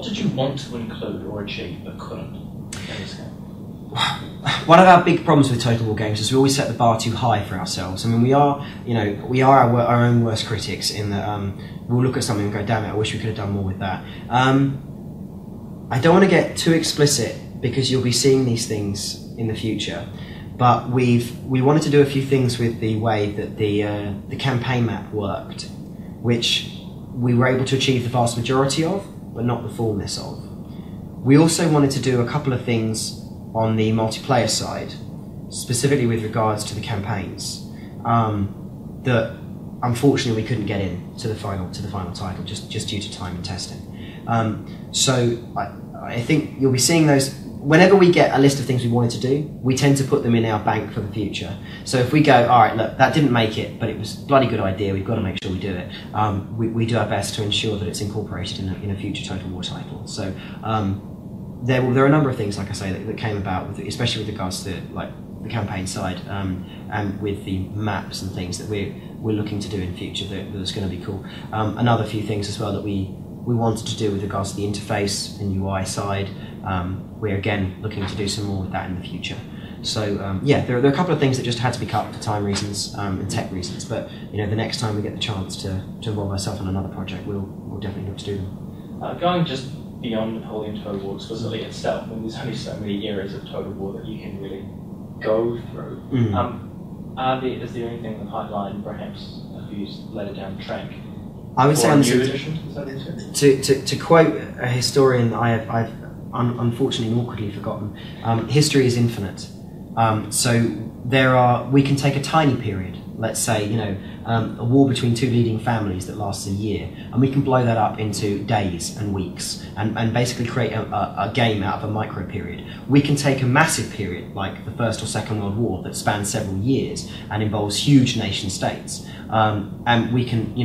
What did you want to include or achieve but couldn't in this game? One of our big problems with Total War games is we always set the bar too high for ourselves. I mean, we are our own worst critics in that we'll look at something and go, damn it, I wish we could have done more with that. I don't want to get too explicit because you'll be seeing these things in the future, but we wanted to do a few things with the way that the campaign map worked, which we were able to achieve the vast majority of, but not the fullness of. We also wanted to do a couple of things on the multiplayer side, specifically with regards to the campaigns, that unfortunately we couldn't get in to the final title just due to time and testing. So I think you'll be seeing those. Whenever we get a list of things we wanted to do, we tend to put them in our bank for the future. So if we go, all right, look, that didn't make it, but it was a bloody good idea, we've got to make sure we do it. We do our best to ensure that it's incorporated in a future Total War title. So there are a number of things, like I say, that came about, especially with regards to like the campaign side, and with the maps and things that we're looking to do in future that's going to be cool. Another few things as well that we wanted to do with regards to the interface and UI side. We're again looking to do some more with that in the future. So yeah, there are a couple of things that just had to be cut for time reasons and tech reasons. But the next time we get the chance to involve ourselves on another project, we'll definitely look to do them. Going just beyond Napoleon Total War explicitly itself, I mean, there's only so many areas of Total War that you can really go through. Is there anything in the pipeline, perhaps a few later down the track? I would say on new edition to quote a historian that I've unfortunately and awkwardly forgotten, history is infinite. So we can take a tiny period, let's say a war between two leading families that lasts a year, and we can blow that up into days and weeks and basically create a game out of a micro period. We can take a massive period like the First or Second World War that spans several years and involves huge nation states, and we can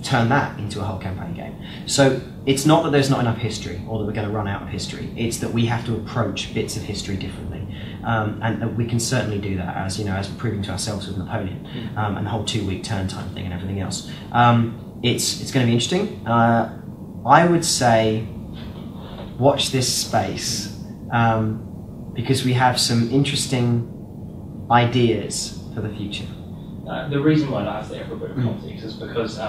turn that into a whole campaign game. So it's not that there's not enough history or that we're going to run out of history, it's that we have to approach bits of history differently. And we can certainly do that, as we're proving to ourselves with Napoleon, and the whole 2-week turn time thing and everything else. It's going to be interesting. I would say watch this space, because we have some interesting ideas for the future. The reason why I asked that for a bit of context is because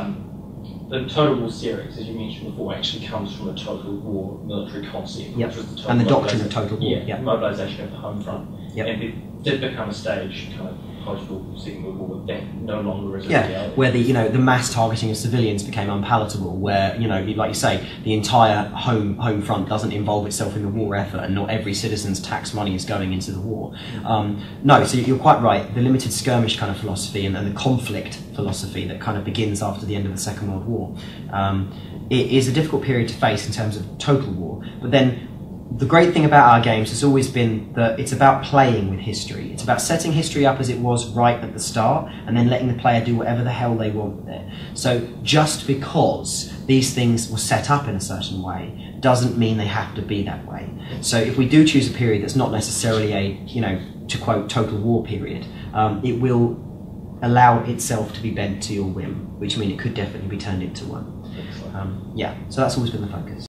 the Total War series, as you mentioned before, actually comes from a Total War military concept, which was the and the doctrine of Total War. Mobilisation of the home front. Yep. And it did become a stage kind of post-War Second World War that no longer is a reality. Where the mass targeting of civilians became unpalatable, where like you say, the entire home front doesn't involve itself in the war effort, and not every citizen's tax money is going into the war. No, so you're quite right. The limited skirmish kind of philosophy and the conflict philosophy that kind of begins after the end of the Second World War, it is a difficult period to face in terms of Total War. But then the great thing about our games has always been that it's about playing with history. It's about setting history up as it was right at the start, and then letting the player do whatever the hell they want with it. So just because these things were set up in a certain way doesn't mean they have to be that way. So if we do choose a period that's not necessarily a, to quote, Total War period, it will allow itself to be bent to your whim, which means it could definitely be turned into one. So that's always been the focus.